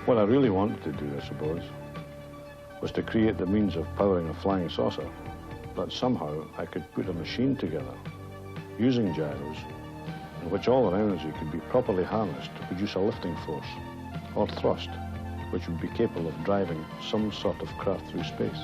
What I really wanted to do, I suppose, was to create the means of powering a flying saucer, that somehow I could put a machine together using gyros in which all our energy could be properly harnessed to produce a lifting force or thrust which would be capable of driving some sort of craft through space.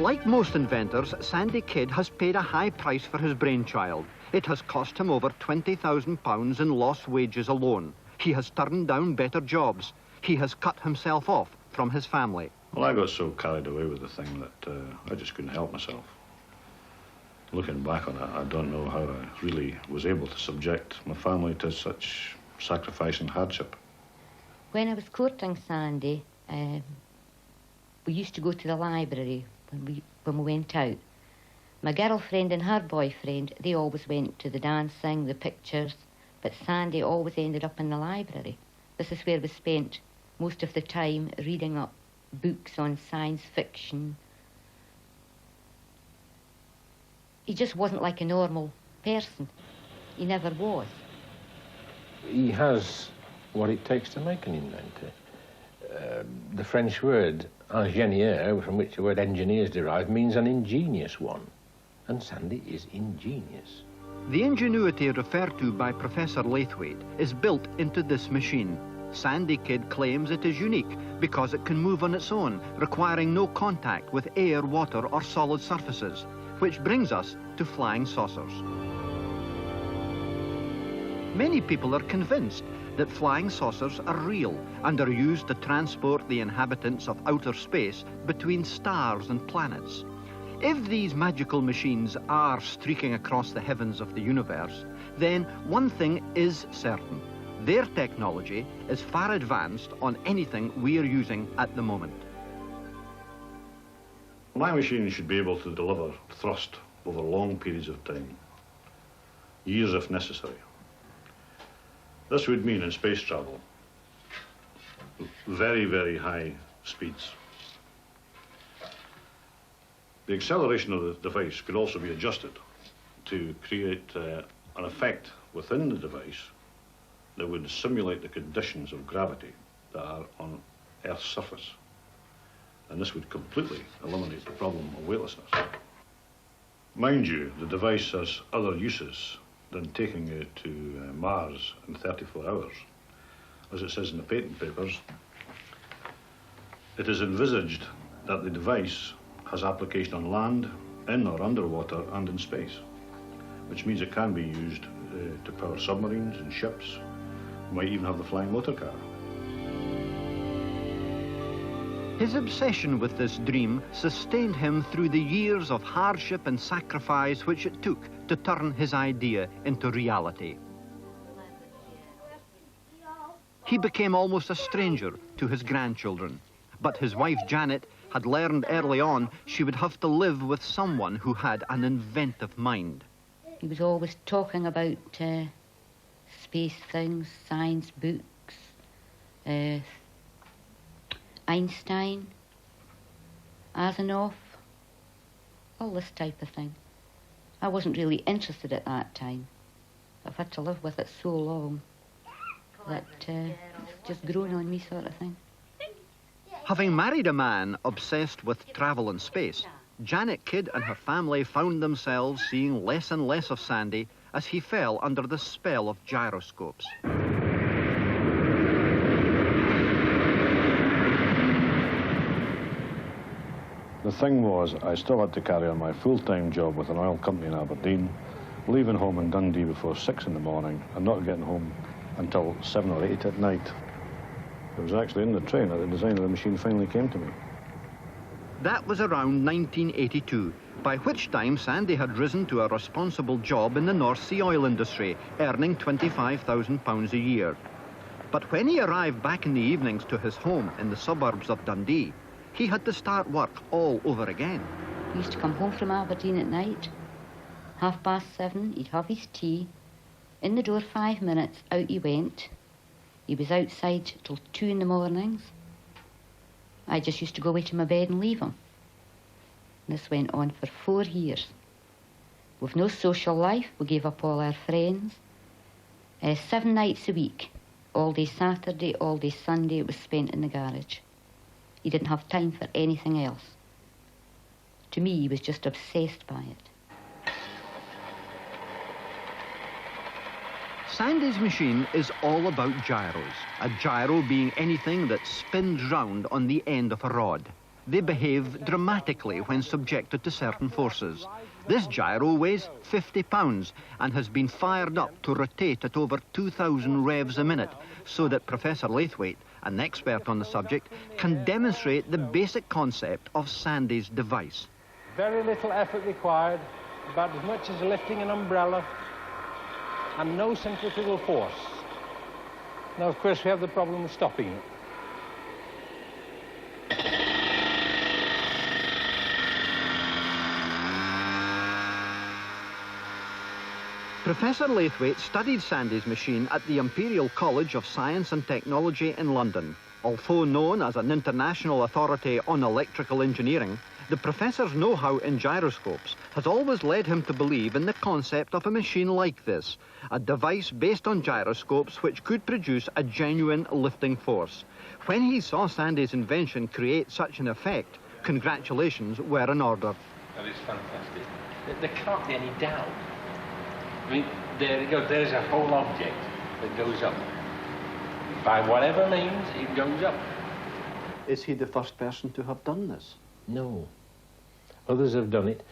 Like most inventors, Sandy Kidd has paid a high price for his brainchild. It has cost him over £20,000 in lost wages alone. He has turned down better jobs. He has cut himself off from his family. Well, I got so carried away with the thing that I just couldn't help myself. Looking back on it, I don't know how I really was able to subject my family to such sacrifice and hardship. When I was courting Sandy, we used to go to the library when we went out. My girlfriend and her boyfriend, they always went to the dancing, the pictures, but Sandy always ended up in the library. This is where we spent most of the time reading up books on science fiction. He just wasn't like a normal person. He never was. He has what it takes to make an inventor. The French word ingénieur, from which the word engineer is derived, means an ingenious one. And Sandy is ingenious. The ingenuity referred to by Professor Laithwaite is built into this machine. Sandy Kidd claims it is unique because it can move on its own, requiring no contact with air, water, or solid surfaces, which brings us to flying saucers. Many people are convinced that flying saucers are real and are used to transport the inhabitants of outer space between stars and planets. If these magical machines are streaking across the heavens of the universe, then one thing is certain. Their technology is far advanced on anything we are using at the moment. My machine should be able to deliver thrust over long periods of time, years if necessary. This would mean in space travel, very, very high speeds. The acceleration of the device could also be adjusted to create an effect within the device that would simulate the conditions of gravity that are on Earth's surface. And this would completely eliminate the problem of weightlessness. Mind you, the device has other uses than taking it to Mars in 34 hours. As it says in the patent papers, it is envisaged that the device has application on land, in or underwater, and in space, which means it can be used to power submarines and ships. We might even have the flying motor car. His obsession with this dream sustained him through the years of hardship and sacrifice which it took to turn his idea into reality. He became almost a stranger to his grandchildren, but his wife Janet had learned early on she would have to live with someone who had an inventive mind. He was always talking about space things, science books, Einstein, Asimov, all this type of thing. I wasn't really interested at that time. I've had to live with it so long that it's just grown on me, sort of thing. Having married a man obsessed with travel and space, Janet Kidd and her family found themselves seeing less and less of Sandy as he fell under the spell of gyroscopes. The thing was, I still had to carry on my full-time job with an oil company in Aberdeen, leaving home in Dundee before 6 in the morning and not getting home until 7 or 8 at night. It was actually in the train that the design of the machine finally came to me. That was around 1982, by which time Sandy had risen to a responsible job in the North Sea oil industry, earning £25,000 a year. But when he arrived back in the evenings to his home in the suburbs of Dundee, he had to start work all over again. He used to come home from Aberdeen at night, 7:30, he'd have his tea, in the door 5 minutes, out he went. He was outside till 2 in the mornings. I just used to go away to my bed and leave him. This went on for 4 years. With no social life, we gave up all our friends. 7 nights a week, all day Saturday, all day Sunday, it was spent in the garage. He didn't have time for anything else. To me, he was just obsessed by it. Sandy's machine is all about gyros, a gyro being anything that spins round on the end of a rod. They behave dramatically when subjected to certain forces. This gyro weighs 50 pounds and has been fired up to rotate at over 2,000 revs a minute, so that Professor Laithwaite, an expert on the subject, can demonstrate the basic concept of Sandy's device. Very little effort required, about as much as lifting an umbrella, and no centrifugal force. Now, of course, we have the problem of stopping it. Professor Laithwaite studied Sandy's machine at the Imperial College of Science and Technology in London. Although known as an international authority on electrical engineering, the professor's know-how in gyroscopes has always led him to believe in the concept of a machine like this, a device based on gyroscopes which could produce a genuine lifting force. When he saw Sandy's invention create such an effect, congratulations were in order. That is fantastic. There can't be any doubt. I mean, there you go, there's a whole object that goes up. By whatever means, it goes up. Is he the first person to have done this? No. Others have done it,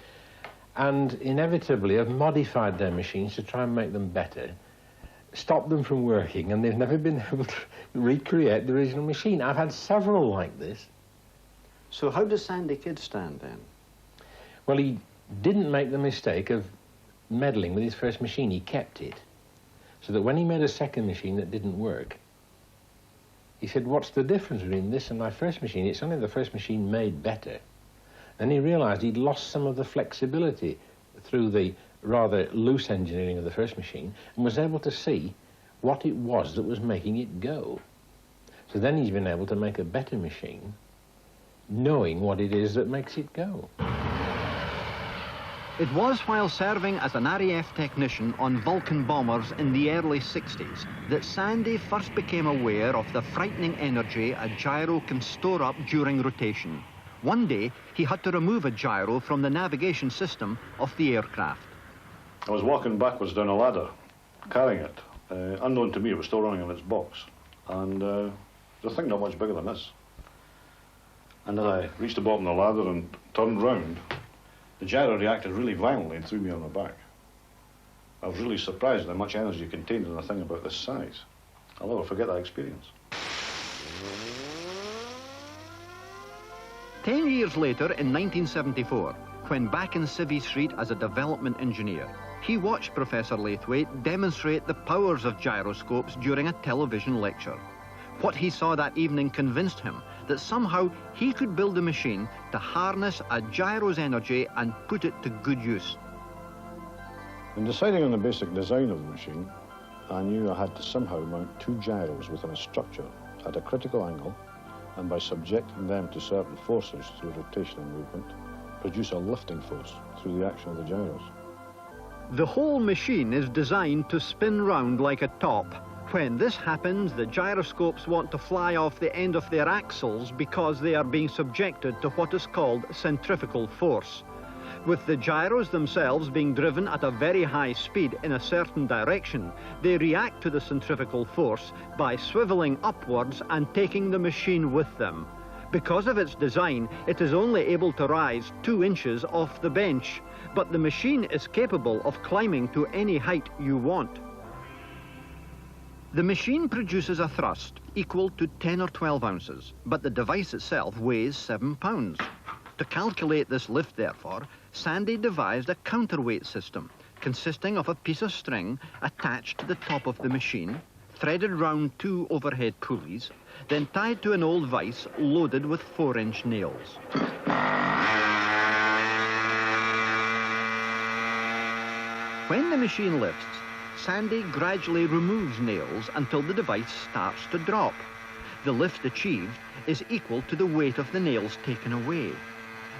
and inevitably have modified their machines to try and make them better, stopped them from working, and they've never been able to recreate the original machine. I've had several like this. So how does Sandy Kidd stand then? Well, he didn't make the mistake of meddling with his first machine. He kept it, so that when he made a second machine that didn't work, he said, what's the difference between this and my first machine? It's only the first machine made better. And he realized he'd lost some of the flexibility through the rather loose engineering of the first machine, and was able to see what it was that was making it go. So then he's been able to make a better machine, knowing what it is that makes it go. It was while serving as an RAF technician on Vulcan bombers in the early 60s that Sandy first became aware of the frightening energy a gyro can store up during rotation. One day, he had to remove a gyro from the navigation system of the aircraft. I was walking backwards down a ladder, carrying it. Unknown to me, it was still running in its box. And the thing not much bigger than this. And as I reached the bottom of the ladder and turned round, the gyro reacted really violently and threw me on my back. I was really surprised at how much energy contained in a thing about this size. I'll never forget that experience. 10 years later, in 1974, when back in Civvy Street as a development engineer, he watched Professor Laithwaite demonstrate the powers of gyroscopes during a television lecture. What he saw that evening convinced him that somehow he could build a machine to harness a gyro's energy and put it to good use. In deciding on the basic design of the machine, I knew I had to somehow mount 2 gyros within a structure at a critical angle, and by subjecting them to certain forces through rotation and movement, produce a lifting force through the action of the gyros. The whole machine is designed to spin round like a top. When this happens, the gyroscopes want to fly off the end of their axles because they are being subjected to what is called centrifugal force. With the gyros themselves being driven at a very high speed in a certain direction, they react to the centrifugal force by swiveling upwards and taking the machine with them. Because of its design, it is only able to rise 2 inches off the bench, but the machine is capable of climbing to any height you want. The machine produces a thrust equal to 10 or 12 ounces, but the device itself weighs 7 pounds. To calculate this lift, therefore, Sandy devised a counterweight system consisting of a piece of string attached to the top of the machine, threaded round 2 overhead pulleys, then tied to an old vise loaded with 4-inch nails. When the machine lifts, Sandy gradually removes nails until the device starts to drop. the lift achieved is equal to the weight of the nails taken away.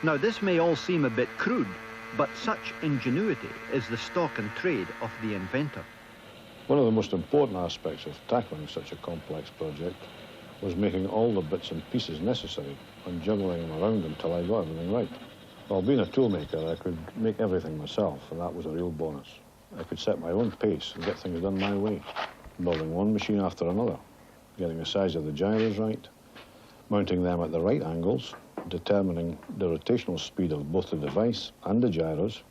Now, this may all seem a bit crude, but such ingenuity is the stock and trade of the inventor. One of the most important aspects of tackling such a complex project was making all the bits and pieces necessary and juggling them around until I got everything right. Well, being a toolmaker, I could make everything myself, and that was a real bonus. I could set my own pace and get things done my way, building one machine after another, getting the size of the gyros right, mounting them at the right angles, determining the rotational speed of both the device and the gyros,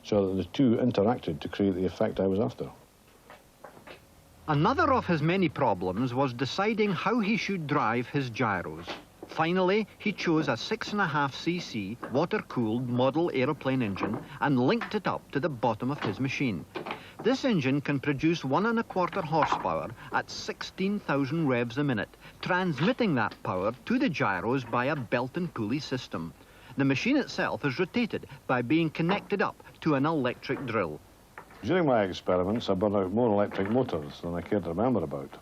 so that the two interacted to create the effect I was after. Another of his many problems was deciding how he should drive his gyros. Finally, he chose a 6.5cc water-cooled model aeroplane engine and linked it up to the bottom of his machine. This engine can produce 1.25 horsepower at 16,000 revs a minute, transmitting that power to the gyros by a belt and pulley system. The machine itself is rotated by being connected up to an electric drill. During my experiments, I burned out more electric motors than I cared to remember about.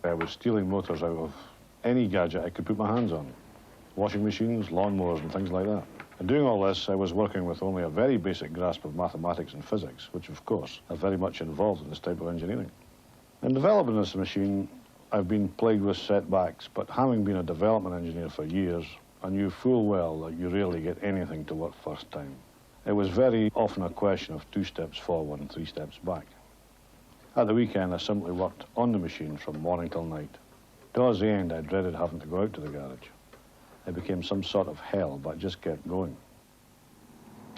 I was stealing motors out of any gadget I could put my hands on. Washing machines, lawnmowers and things like that. And doing all this, I was working with only a very basic grasp of mathematics and physics, which of course are very much involved in this type of engineering. In developing this machine, I've been plagued with setbacks, but having been a development engineer for years, I knew full well that you rarely get anything to work first time. It was very often a question of 2 steps forward and 3 steps back. At the weekend, I simply worked on the machine from morning till night. Towards the end, I dreaded having to go out to the garage. It became some sort of hell, but just kept going.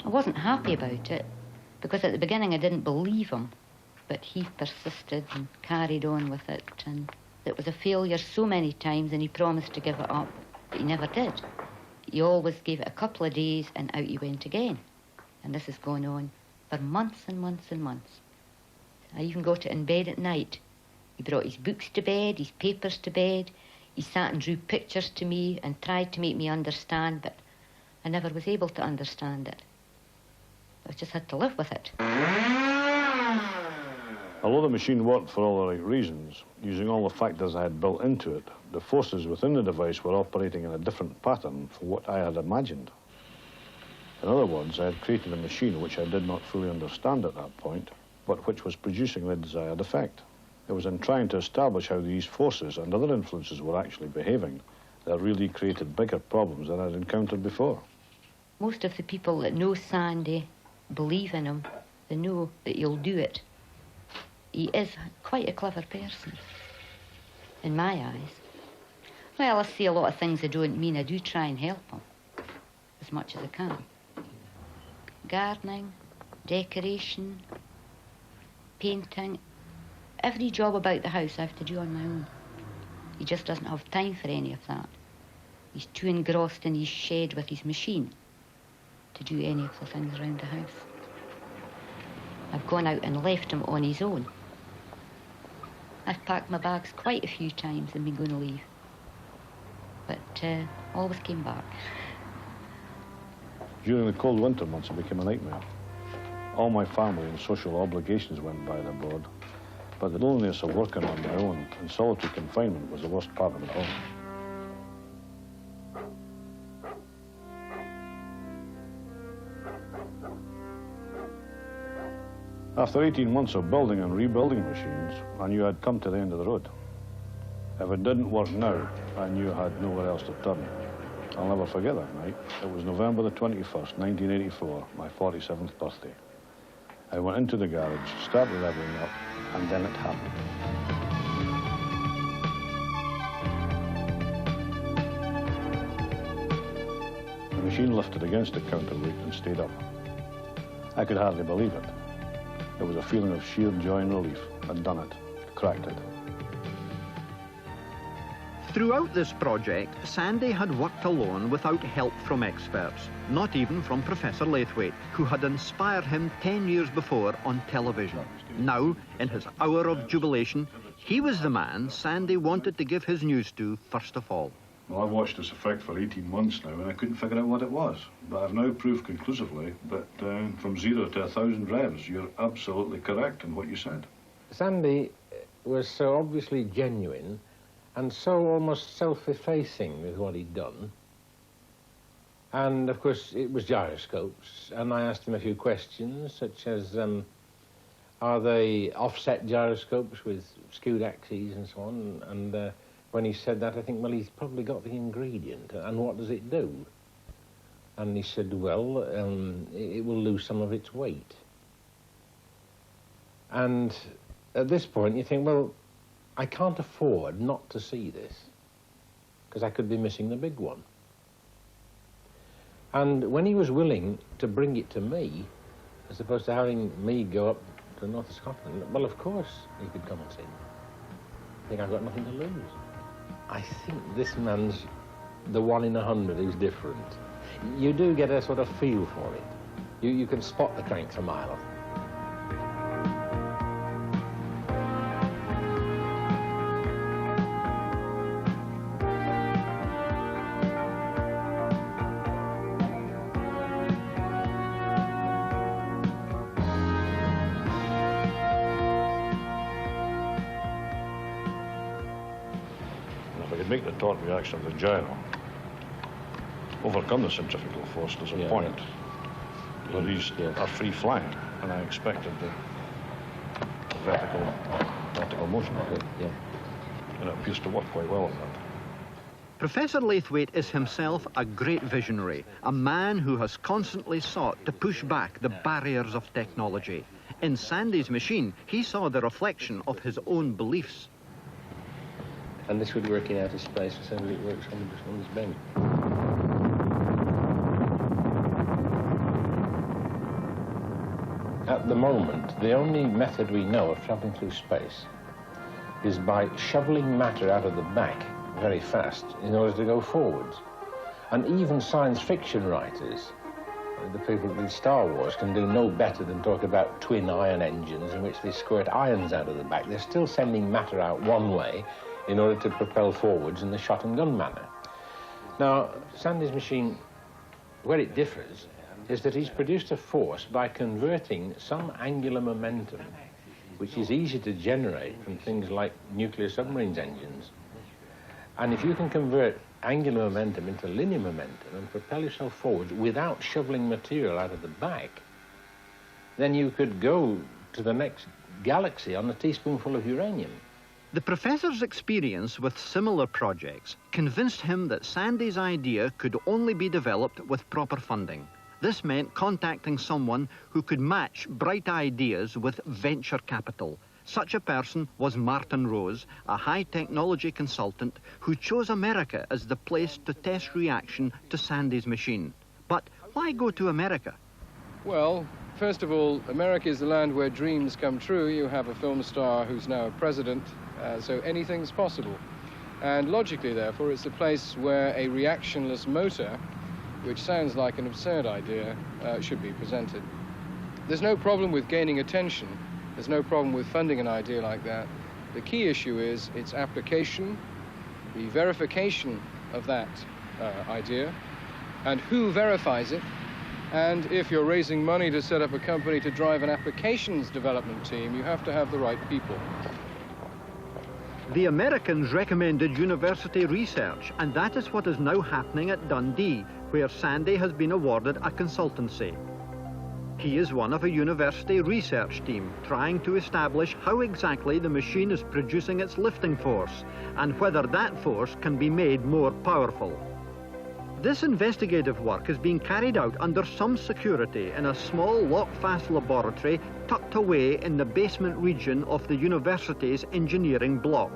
I wasn't happy about it, because at the beginning I didn't believe him, but he persisted and carried on with it, and it was a failure so many times, and he promised to give it up, but he never did. He always gave it a couple of days, and out he went again. And this has gone on for months and months and months. I even got it in bed at night. He brought his books to bed, his papers to bed. He sat and drew pictures to me and tried to make me understand, but I never was able to understand it. I just had to live with it. Although the machine worked for all the right reasons, using all the factors I had built into it, the forces within the device were operating in a different pattern from what I had imagined. In other words, I had created a machine which I did not fully understand at that point, but which was producing the desired effect. It was in trying to establish how these forces and other influences were actually behaving that really created bigger problems than I'd encountered before. Most of the people that know Sandy believe in him. They know that he'll do it. He is quite a clever person, in my eyes. Well, I see a lot of things I don't mean. I do try and help him as much as I can. Gardening, decoration, painting, every job about the house I have to do on my own. He just doesn't have time for any of that. He's too engrossed in his shed with his machine to do any of the things around the house. I've gone out and left him on his own. I've packed my bags quite a few times and been going to leave, but always came back. During the cold winter months, it became a nightmare. All my family and social obligations went by the board, but the loneliness of working on my own and solitary confinement was the worst part of it all. After 18 months of building and rebuilding machines, I knew I'd come to the end of the road. If it didn't work now, I knew I had nowhere else to turn. I'll never forget that night. It was November the 21st, 1984, my 47th birthday. I went into the garage, started everything up, and then it happened. The machine lifted against the counterweight and stayed up. I could hardly believe it. It was a feeling of sheer joy and relief. I'd done it, cracked it. Throughout this project, Sandy had worked alone without help from experts, not even from Professor Laithwaite, who had inspired him 10 years before on television. Now, in his hour of jubilation, he was the man Sandy wanted to give his news to first of all. Well, I've watched this effect for 18 months now, and I couldn't figure out what it was. But I've now proved conclusively that from 0 to 1,000 revs, you're absolutely correct in what you said. Sandy was so obviously genuine and so almost self-effacing with what he'd done. And, of course, it was gyroscopes, and I asked him a few questions, such as, are they offset gyroscopes with skewed axes and so on? And when he said that, I think, well, he's probably got the ingredient, and what does it do? And he said, well, it will lose some of its weight. And at this point, you think, well, I can't afford not to see this, because I could be missing the big one. And when he was willing to bring it to me, as opposed to having me go up to the north of Scotland, well, of course he could come and see me. I think I've got nothing to lose. I think this man's the 1 in 100 who's different. You do get a sort of feel for it. You can spot the cranks a mile off. Make the torque reaction of the gyro overcome the centrifugal force. There's a point where these are free flying, and I expected the vertical motion. And it appears to work quite well at that. Professor Laithwaite is himself a great visionary, a man who has constantly sought to push back the barriers of technology. In Sandy's machine, he saw the reflection of his own beliefs. And this would work in outer space the same as it works on this bench. At the moment, the only method we know of travelling through space is by shoveling matter out of the back very fast in order to go forwards. And even science fiction writers, the people in Star Wars, can do no better than talk about twin ion engines in which they squirt ions out of the back. They're still sending matter out one way in order to propel forwards in the shot and gun manner. Now, Sandy's machine, where it differs, is that he's produced a force by converting some angular momentum, which is easy to generate from things like nuclear submarines engines. And if you can convert angular momentum into linear momentum and propel yourself forwards without shoveling material out of the back, then you could go to the next galaxy on a teaspoonful of uranium. The professor's experience with similar projects convinced him that Sandy's idea could only be developed with proper funding. This meant contacting someone who could match bright ideas with venture capital. Such a person was Martin Rose, a high-technology consultant who chose America as the place to test reaction to Sandy's machine. But why go to America? Well, first of all, America is the land where dreams come true. You have a film star who's now a president, so anything's possible. And logically, therefore, it's a place where a reactionless motor, which sounds like an absurd idea, should be presented. There's no problem with gaining attention. There's no problem with funding an idea like that. The key issue is its application, the verification of that idea, and who verifies it. And if you're raising money to set up a company to drive an applications development team, you have to have the right people. The Americans recommended university research, and that is what is now happening at Dundee, where Sandy has been awarded a consultancy. He is one of a university research team trying to establish how exactly the machine is producing its lifting force and whether that force can be made more powerful. This investigative work is being carried out under some security in a small lock-fast laboratory tucked away in the basement region of the university's engineering block.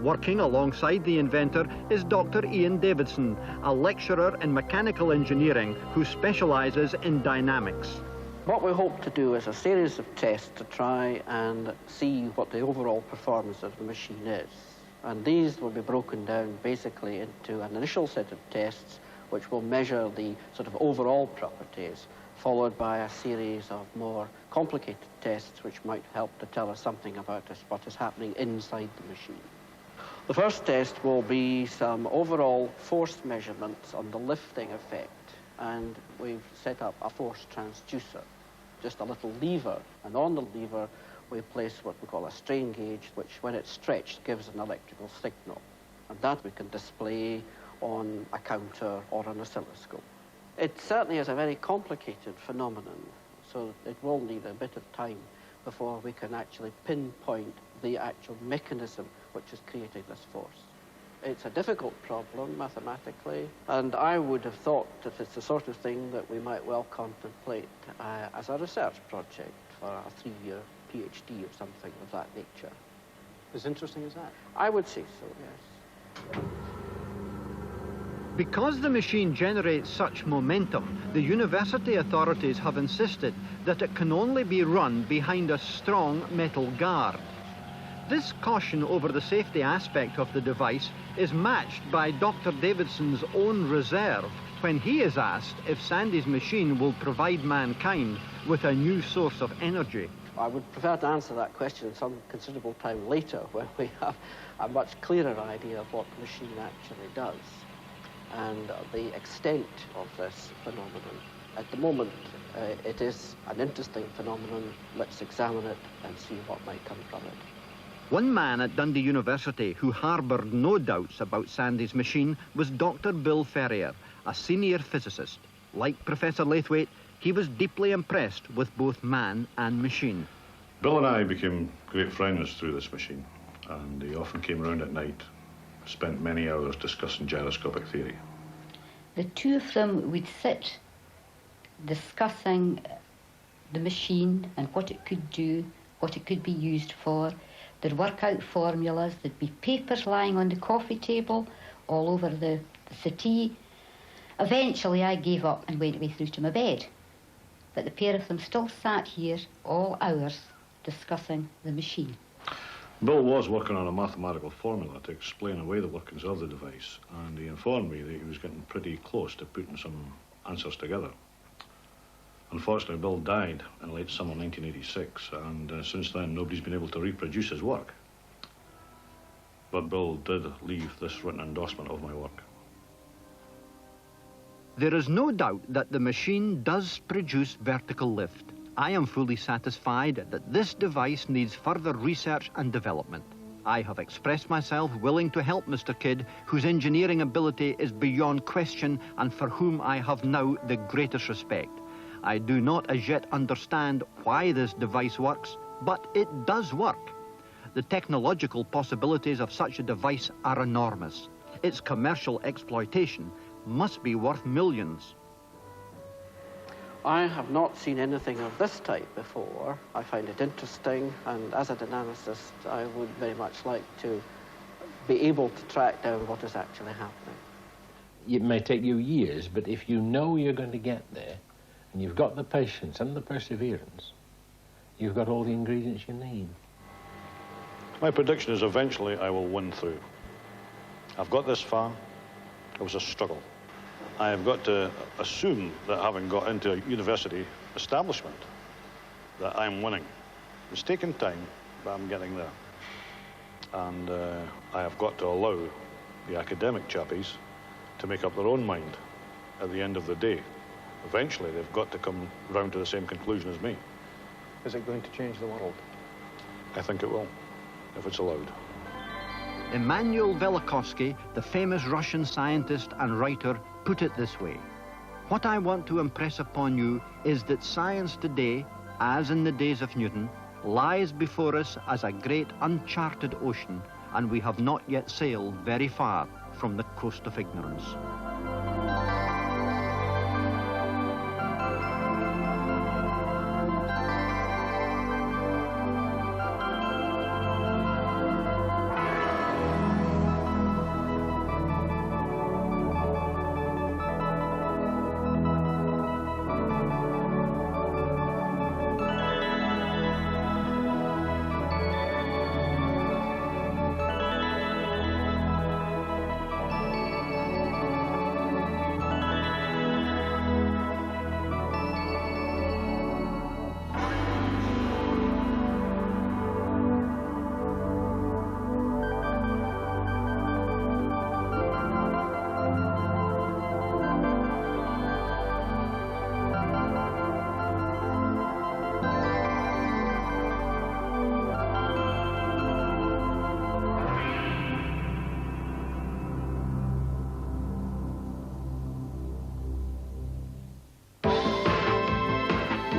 Working alongside the inventor is Dr. Ian Davidson, a lecturer in mechanical engineering who specialises in dynamics. What we hope to do is a series of tests to try and see what the overall performance of the machine is. And these will be broken down basically into an initial set of tests which will measure the sort of overall properties, followed by a series of more complicated tests which might help to tell us something about what is happening inside the machine. The first test will be some overall force measurements on the lifting effect. And we've set up a force transducer, just a little lever. And on the lever, we place what we call a strain gauge, which when it's stretched, gives an electrical signal. and that we can display on a counter or an oscilloscope. It certainly is a very complicated phenomenon, so it will need a bit of time before we can actually pinpoint the actual mechanism which is creating this force. It's a difficult problem mathematically, and I would have thought that it's the sort of thing that we might well contemplate as a research project for a 3-year PhD or something of that nature. As interesting as that? I would say so, yes. Because the machine generates such momentum, the university authorities have insisted that it can only be run behind a strong metal guard. This caution over the safety aspect of the device is matched by Dr. Davidson's own reserve when he is asked if Sandy's machine will provide mankind with a new source of energy. I would prefer to answer that question some considerable time later when we have a much clearer idea of what the machine actually does and the extent of this phenomenon. At the moment, it is an interesting phenomenon. Let's examine it and see what might come from it. One man at Dundee University who harboured no doubts about Sandy's machine was Dr. Bill Ferrier, a senior physicist. Like Professor Laithwaite, he was deeply impressed with both man and machine. Bill and I became great friends through this machine, and he often came around at night, spent many hours discussing gyroscopic theory. The two of them would sit discussing the machine and what it could do, what it could be used for. They'd work out formulas, there'd be papers lying on the coffee table, all over the settee. Eventually I gave up and went away through to my bed. But the pair of them still sat here all hours discussing the machine. Bill was working on a mathematical formula to explain away the workings of the device, and he informed me that he was getting pretty close to putting some answers together. Unfortunately, Bill died in late summer 1986, and since then nobody's been able to reproduce his work. But Bill did leave this written endorsement of my work. There is no doubt that the machine does produce vertical lift. I am fully satisfied that this device needs further research and development. I have expressed myself willing to help Mr. Kidd, whose engineering ability is beyond question and for whom I have now the greatest respect. I do not as yet understand why this device works, but it does work. The technological possibilities of such a device are enormous. Its commercial exploitation must be worth millions. I have not seen anything of this type before. I find it interesting, and as a dynamicist, I would very much like to be able to track down what is actually happening. It may take you years, but if you know you're going to get there, and you've got the patience and the perseverance, you've got all the ingredients you need. My prediction is eventually I will win through. I've got this far. It was a struggle. I have got to assume that having got into a university establishment, that I'm winning. It's taken time, but I'm getting there. And I have got to allow the academic chappies to make up their own mind at the end of the day. Eventually, they've got to come round to the same conclusion as me. Is it going to change the world? I think it will, if it's allowed. Immanuel Velikovsky, the famous Russian scientist and writer, put it this way: what I want to impress upon you is that science today, as in the days of Newton, lies before us as a great uncharted ocean, and we have not yet sailed very far from the coast of ignorance.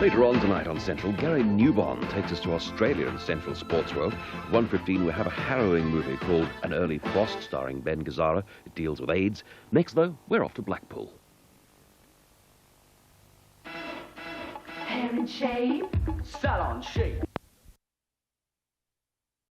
Later on tonight on Central, Gary Newbon takes us to Australia in Central Sports World. At 1:15 we have a harrowing movie called An Early Frost, starring Ben Gazzara. It deals with AIDS. Next, though, we're off to Blackpool. Hair and shave. Salon shape.